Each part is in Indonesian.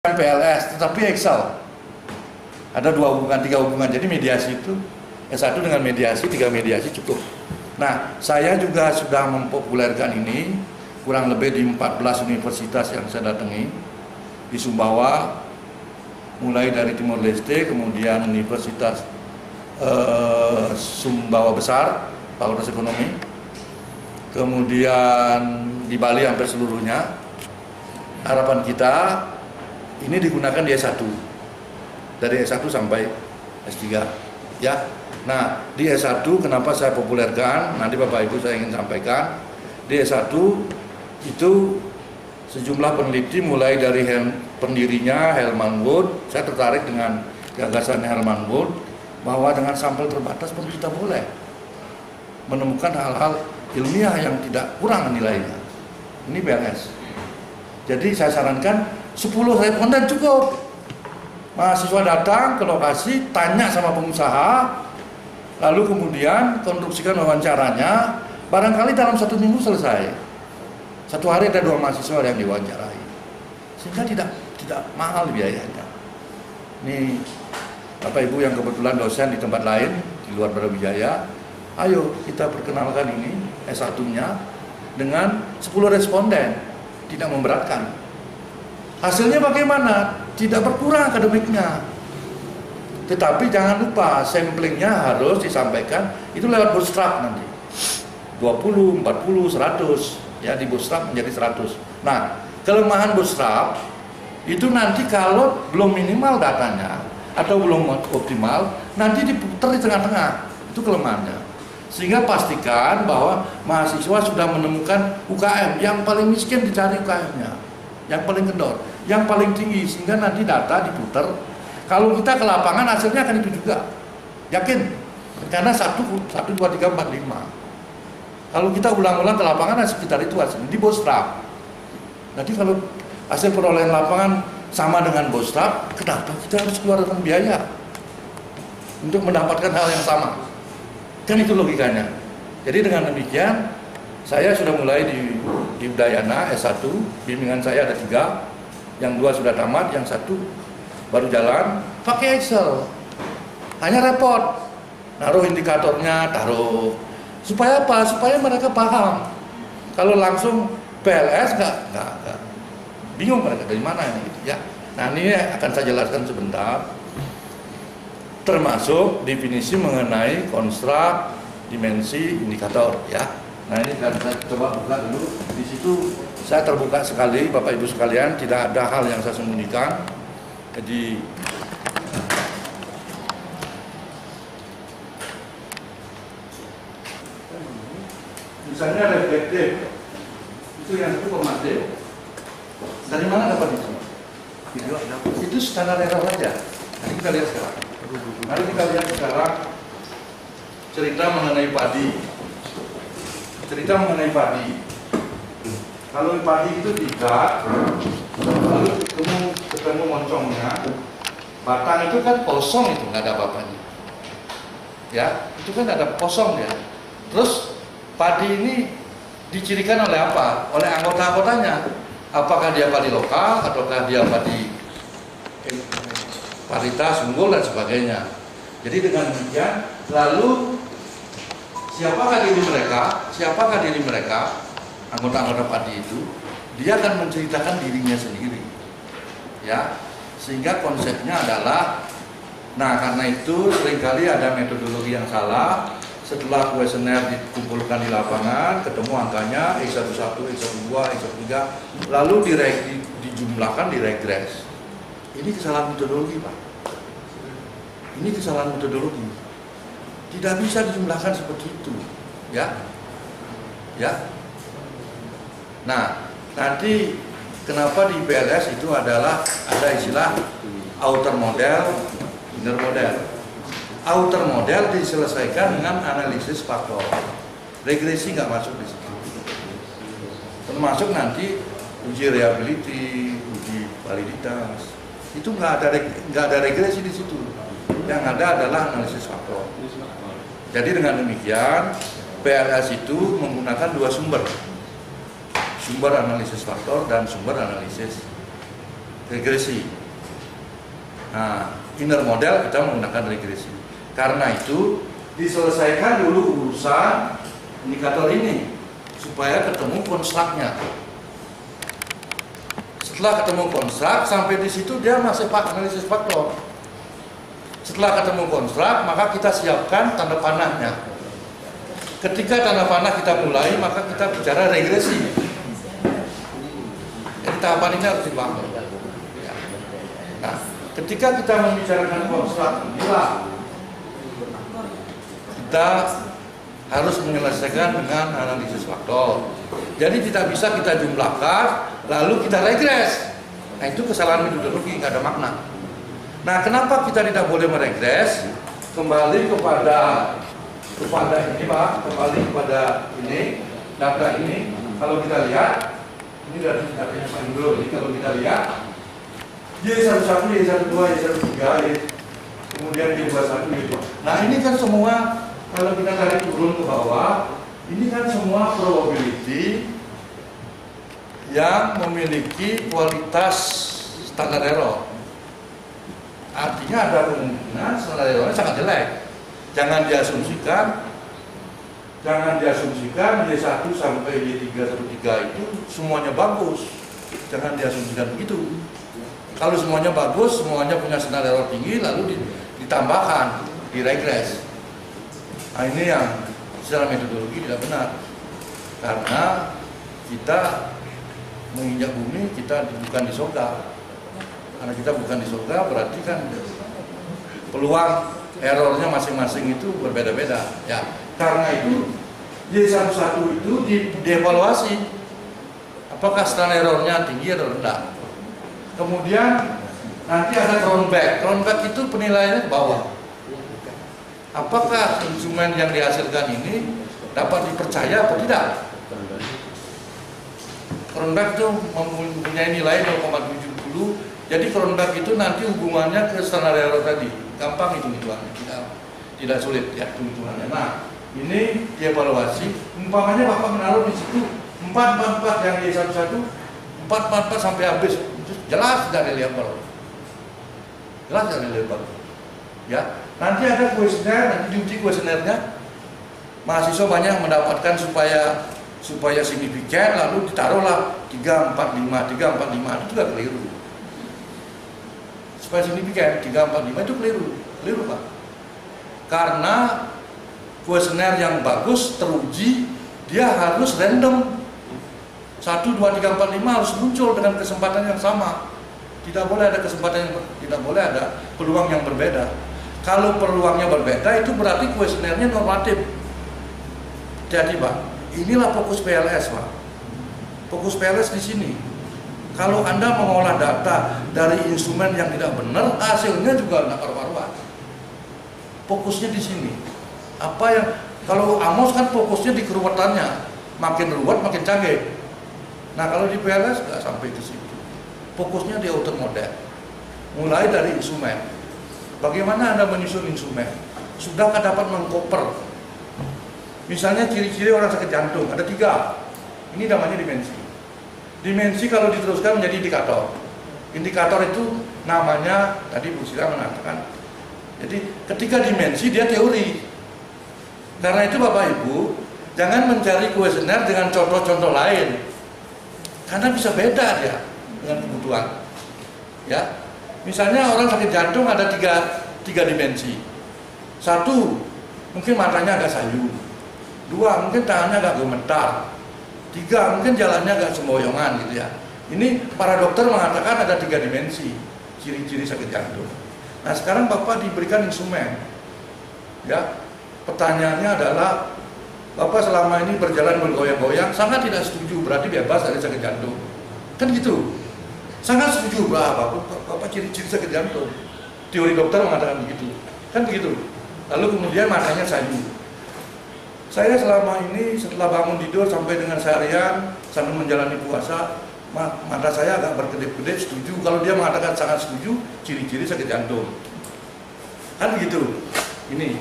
PLS, tetapi Excel. Ada 2 hubungan, 3 hubungan. Jadi mediasi itu S1 dengan mediasi, 3 mediasi cukup. Nah, saya juga sudah mempopulerkan ini kurang lebih di 14 universitas yang saya datangi di Sumbawa, mulai dari Timor Leste, kemudian Universitas Sumbawa Besar, Fakultas Ekonomi, kemudian di Bali hampir seluruhnya. Harapan kita ini digunakan di S1, dari S1 sampai S3, ya. Nah, di S1 kenapa saya populerkan? Nanti Bapak Ibu saya ingin sampaikan. Di S1 itu sejumlah peneliti mulai dari pendirinya Helman Wood. Saya tertarik dengan gagasan Helman Wood bahwa dengan sampel terbatas pun kita boleh menemukan hal-hal ilmiah yang tidak kurang nilainya. Ini PLS. Jadi saya sarankan 10 responden cukup. Mahasiswa datang ke lokasi, tanya sama pengusaha, lalu kemudian konstruksikan wawancaranya. Barangkali dalam 1 minggu selesai. 1 hari ada 2 mahasiswa yang diwawancarai, sehingga tidak mahal biayanya. Ini Bapak Ibu yang kebetulan dosen di tempat lain di luar Brawijaya, ayo kita perkenalkan ini S1-nya dengan 10 responden, tidak memberatkan. Hasilnya bagaimana? Tidak berkurang akademiknya. Tetapi jangan lupa samplingnya harus disampaikan itu lewat bootstrap nanti. 20, 40, 100 ya, di bootstrap menjadi 100. Nah, kelemahan bootstrap itu nanti kalau belum minimal datanya atau belum optimal, nanti diputar di tengah-tengah. Itu kelemahannya. Sehingga pastikan bahwa mahasiswa sudah menemukan UKM yang paling miskin, dicari UKM-nya, yang paling kendor, yang paling tinggi, sehingga nanti data diputar. Kalau kita ke lapangan hasilnya akan itu juga, yakin, karena 1, 2, 3, 4, 5. Kalau kita ulang-ulang ke lapangan sekitar itu hasilnya di bootstrap. Jadi kalau hasil perolehan lapangan sama dengan bootstrap, kenapa kita harus keluarkan biaya untuk mendapatkan hal yang sama? Kan itu logikanya. Jadi dengan demikian saya sudah mulai di Udayana S1, bimbingan saya ada 3, yang 2 sudah tamat, yang 1 baru jalan, pakai Excel. Hanya repot, naruh indikatornya, taruh. Supaya apa? Supaya mereka paham. Kalau langsung PLS nggak bingung mereka dari mana ini gitu ya. Nah, ini akan saya jelaskan sebentar. Termasuk definisi mengenai konstruk, dimensi, indikator ya. Nah, ini saya coba buka dulu. Di situ saya terbuka sekali, Bapak Ibu sekalian, tidak ada hal yang saya sembunyikan. Jadi misalnya reflektif, itu yang itu formatif. Dari mana dapat itu? Itu standar error aja. Nanti kita lihat sekarang. Mari kita lihat sekarang cerita mengenai padi. Cerita mengenai padi. Kalau padi itu 3, lalu ketemu moncongnya, batang itu kan kosong, itu nggak ada apa-apanya. Ya, itu kan ada kosong ya. Terus padi ini dicirikan oleh apa? Oleh anggota-anggotanya. Apakah dia padi lokal ataukah dia padi varietas unggul dan sebagainya. Jadi dengan demikian, lalu siapakah diri mereka, anggota-anggota padi itu, dia akan menceritakan dirinya sendiri, ya. Sehingga konsepnya adalah, nah karena itu seringkali ada metodologi yang salah. Setelah kuesioner dikumpulkan di lapangan, ketemu angkanya X11, X12, X13, lalu dijumlahkan, diregres. Ini kesalahan metodologi, Pak. Ini kesalahan metodologi. Tidak bisa dijumlahkan seperti itu, ya. Ya. Nah, nanti kenapa di PLS itu adalah ada istilah outer model, inner model. Outer model diselesaikan dengan analisis faktor. Regresi nggak masuk di situ. Termasuk nanti uji reliability, uji validitas. Itu nggak ada regresi di situ. Yang ada adalah analisis faktor. Jadi dengan demikian PLS itu menggunakan 2 sumber analisis faktor dan sumber analisis regresi. Nah, inner model kita menggunakan regresi. Karena itu diselesaikan dulu urusan indikator ini supaya ketemu konstruknya. Setelah ketemu konstruk, sampai di situ dia masih analisis faktor. Setelah ketemu konstruk, maka kita siapkan tanda panahnya. Ketika tanda panah kita mulai, maka kita bicara regresi. Jadi tahapan ini harus dibangun. Nah, ketika kita membicarakan konstruk, inilah kita harus menyelesaikan dengan analisis faktor. Jadi tidak bisa kita jumlahkan lalu kita regres. Nah, itu kesalahan metodologi, nggak ada makna. Nah, kenapa kita tidak boleh meregres? Kembali kepada ini Pak, kembali kepada ini data ini. Kalau kita lihat, ini dari datanya Pak Indro. Ini kalau kita lihat Y11, Y12, Y13, kemudian Y21, Y2. Nah, ini kan semua kalau kita tarik turun ke bawah, ini kan semua probability yang memiliki kualitas standar error. Artinya ada kemungkinan standar errornya sangat jelek. Jangan diasumsikan Y1 sampai Y313 itu semuanya bagus. Jangan diasumsikan begitu. Kalau semuanya bagus, semuanya punya standar error tinggi, lalu ditambahkan, diregres. Nah, ini yang secara metodologi tidak benar. Karena kita menginjak bumi, kita bukan di surga. Karena kita bukan di surga, berarti kan peluang errornya masing-masing itu berbeda-beda. Ya, karena itu Y11 itu dievaluasi. Apakah standar errornya tinggi atau rendah? Kemudian nanti ada crownback. Crownback itu penilaiannya ke bawah. Apakah instrumen yang dihasilkan ini dapat dipercaya atau tidak? Crownback itu mempunyai nilai 0,70. Jadi crownback itu nanti hubungannya ke standar error tadi. Gampang hitung-hitungannya, tidak sulit ya hitung-hitungannya. Nah, ini dievaluasi. Umpamanya Bapak menaruh di situ 444 yang Y11, 444 sampai habis. Jelas tidak reliable. Jelas tidak reliable. Ya, nanti ada kuesioner, nanti diuji kuesionernya. Mahasiswa banyak mendapatkan supaya signifikan, lalu ditaruhlah 345 itu juga keliru. Supaya signifikan 345 itu keliru Pak. Karena kuesioner yang bagus teruji, dia harus random. 1, 2, 3, 4, 5 harus muncul dengan kesempatan yang sama. Tidak boleh ada tidak boleh ada peluang yang berbeda. Kalau peluangnya berbeda itu berarti kuesionernya normatif. Jadi Pak, inilah fokus PLS Pak. Fokus PLS di sini. Kalau Anda mengolah data dari instrumen yang tidak benar, hasilnya juga tidak karu-karuan. Fokusnya di sini. Kalau Amos kan fokusnya di keruwetannya, makin ruwet makin canggih. Nah, kalau di PLS nggak sampai ke situ. Fokusnya di outer model. Mulai dari instrumen. Bagaimana Anda menyusun instrumen? Sudahkah dapat mengkoper? Misalnya ciri-ciri orang sakit jantung, ada 3. Ini namanya dimensi. Dimensi kalau diteruskan menjadi indikator. Indikator itu namanya, tadi Bu Sira mengatakan, jadi ketika dimensi dia teori. Karena itu Bapak Ibu, jangan mencari kuesioner dengan contoh-contoh lain. Karena bisa beda dia dengan kebutuhan. Ya, misalnya orang sakit jantung ada tiga dimensi. 1, mungkin matanya agak sayu. 2, mungkin tangannya agak gemetar. 3, mungkin jalannya agak semboyongan gitu ya. Ini para dokter mengatakan ada 3 dimensi ciri-ciri sakit jantung. Nah, sekarang Bapak diberikan instrumen. Ya, pertanyaannya adalah, Bapak selama ini berjalan bergoyang-goyang, sangat tidak setuju, berarti bebas dari sakit jantung. Kan gitu. Sangat setuju, Bapak ciri-ciri sakit jantung. Teori dokter mengatakan begitu. Kan begitu. Lalu kemudian matanya sayu. Saya selama ini setelah bangun tidur sampai dengan seharian sambil menjalani puasa, mata saya agak berkedip-kedip, setuju. Kalau dia mengatakan sangat setuju, ciri-ciri sakit jantung. Kan begitu. Ini.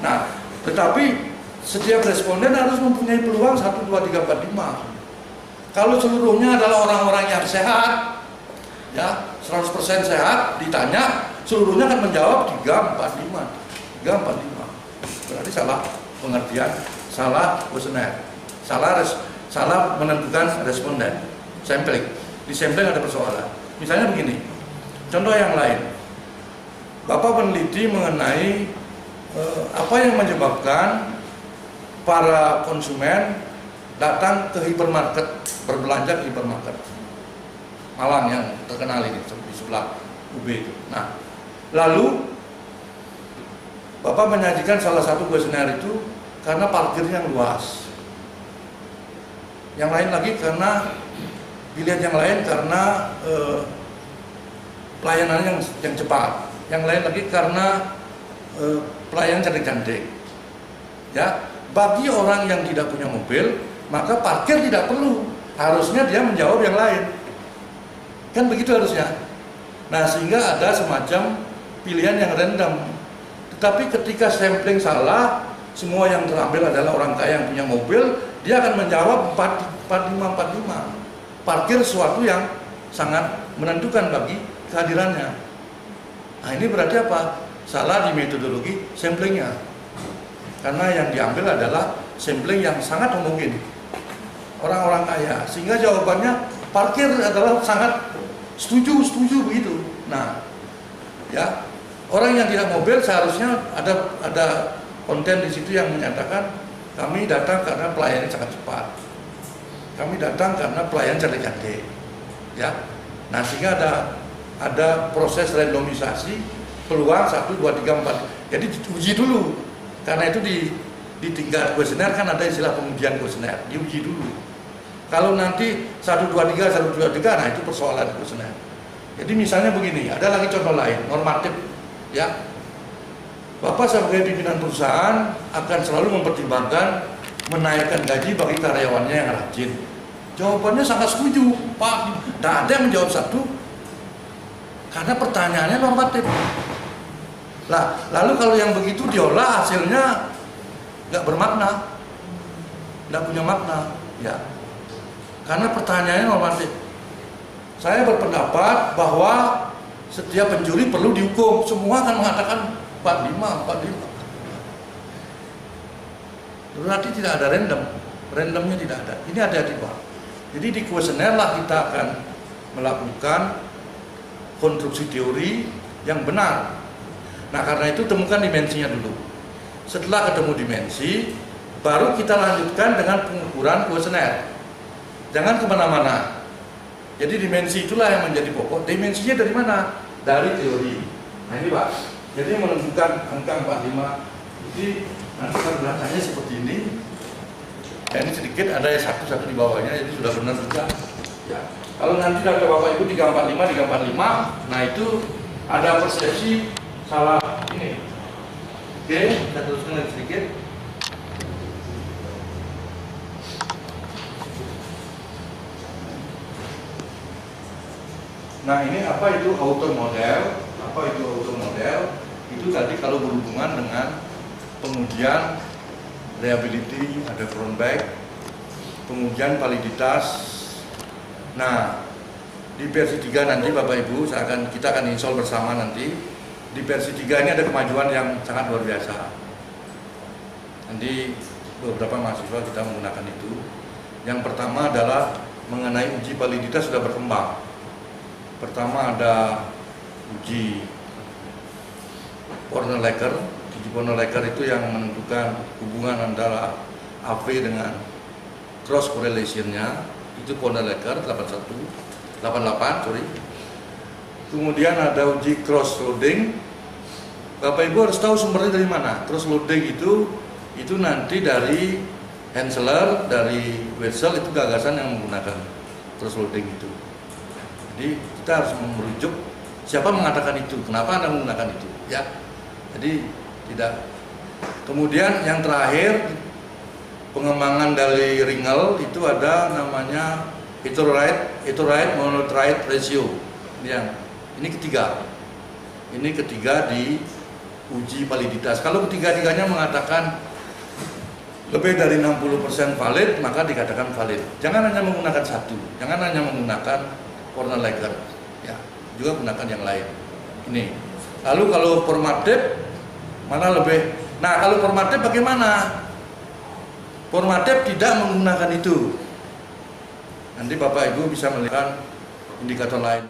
Nah, tetapi setiap responden harus mempunyai peluang 1, 2, 3, 4, 5. Kalau seluruhnya adalah orang-orang yang sehat, ya 100% sehat, ditanya seluruhnya akan menjawab 345. Berarti salah pengertian, salah kuesioner, salah menentukan responden. Sampling, di sampling ada persoalan. Misalnya begini, contoh yang lain, Bapak meneliti mengenai apa yang menyebabkan para konsumen datang ke hipermarket, berbelanja ke hipermarket Malang yang terkenal ini di sebelah UB itu. Nah, lalu Bapak menyajikan salah satu kuesioner itu karena parkirnya luas. Yang lain lagi karena pilihan yang lain karena pelayanan yang cepat. Yang lain lagi karena pelayanan cantik-cantik. Ya, bagi orang yang tidak punya mobil, maka parkir tidak perlu. Harusnya dia menjawab yang lain. Kan begitu harusnya. Nah, sehingga ada semacam pilihan yang random. Tetapi ketika sampling salah, semua yang terambil adalah orang kaya yang punya mobil, dia akan menjawab 4545. Parkir sesuatu yang sangat menentukan bagi kehadirannya. Nah, ini berarti apa? Salah di metodologi samplingnya. Karena yang diambil adalah sampling yang sangat homogen, orang-orang kaya, sehingga jawabannya parkir adalah sangat setuju begitu. Nah, ya, orang yang tidak mobil seharusnya ada konten di situ yang menyatakan kami datang karena pelayanan sangat cepat, kami datang karena pelayanan cantik-cantik, ya. Nah, sehingga ada proses randomisasi peluang 1, 2, 3, 4. Jadi diuji dulu. Karena itu di tingkat kuesioner kan ada istilah pengujian kuesioner, diuji dulu. Kalau nanti 1, 2, 3, 1, 2, 3, nah itu persoalan kuesioner. Jadi misalnya begini, ada lagi contoh lain, normatif, ya. Bapak sebagai pimpinan perusahaan akan selalu mempertimbangkan menaikkan gaji bagi karyawannya yang rajin. Jawabannya sangat setuju, Pak. Tidak ada yang menjawab satu, karena pertanyaannya normatif. Lah, lalu kalau yang begitu diolah hasilnya nggak bermakna, nggak punya makna, ya. Karena pertanyaannya normatif. Saya berpendapat bahwa setiap pencuri perlu dihukum. Semua akan mengatakan 45. Berarti tidak ada randomnya tidak ada. Ini hati-hati, Pak. Jadi di kuesioner lah kita akan melakukan konstruksi teori yang benar. Nah, karena itu temukan dimensinya dulu. Setelah ketemu dimensi, baru kita lanjutkan dengan pengukuran kuesioner. Jangan kemana-mana. Jadi dimensi itulah yang menjadi pokok. Dimensinya dari mana? Dari teori. Nah, ini, Pak. Jadi menentukan angka 45. Jadi nanti kalkulasinya seperti ini. Ya, ini sedikit ada satu di bawahnya, jadi sudah benar juga. Ya. Kalau nanti data Bapak Ibu 345, nah itu ada persepsi salah ini. Oke, kita teruskan lagi sedikit. Nah, ini apa itu auto model? Apa itu auto model? Itu tadi kalau berhubungan dengan pengujian reliability, ada front back, pengujian validitas. Nah, di versi 3 nanti Bapak Ibu kita akan install bersama nanti. Di versi 3 ini ada kemajuan yang sangat luar biasa. Nanti beberapa mahasiswa kita menggunakan itu. Yang pertama adalah mengenai uji validitas sudah berkembang. Pertama ada uji Porner-Lecker. Uji Porner-Lecker itu yang menentukan hubungan antara AV dengan cross correlation-nya. Itu Porner-Lecker 88, sorry. Kemudian ada uji cross loading. Bapak Ibu harus tahu sumbernya dari mana. Cross loading itu nanti dari Hensler, dari Wetzel, itu gagasan yang menggunakan cross loading itu. Jadi kita harus merujuk siapa mengatakan itu, kenapa Anda menggunakan itu, ya. Jadi tidak. Kemudian yang terakhir pengembangan dari Ringel itu ada namanya heteroid monotride ratio. Ini ketiga. Ini ketiga di uji validitas. Kalau ketiga-tiganya mengatakan lebih dari 60% valid, maka dikatakan valid. Jangan hanya menggunakan satu, jangan hanya menggunakan Porner-Lecker. Ya. juga gunakan yang lain. Ini. Lalu kalau Formadep mana lebih? Nah, kalau Formadep bagaimana? Formadep tidak menggunakan itu. Nanti Bapak Ibu bisa melihat indikator lain.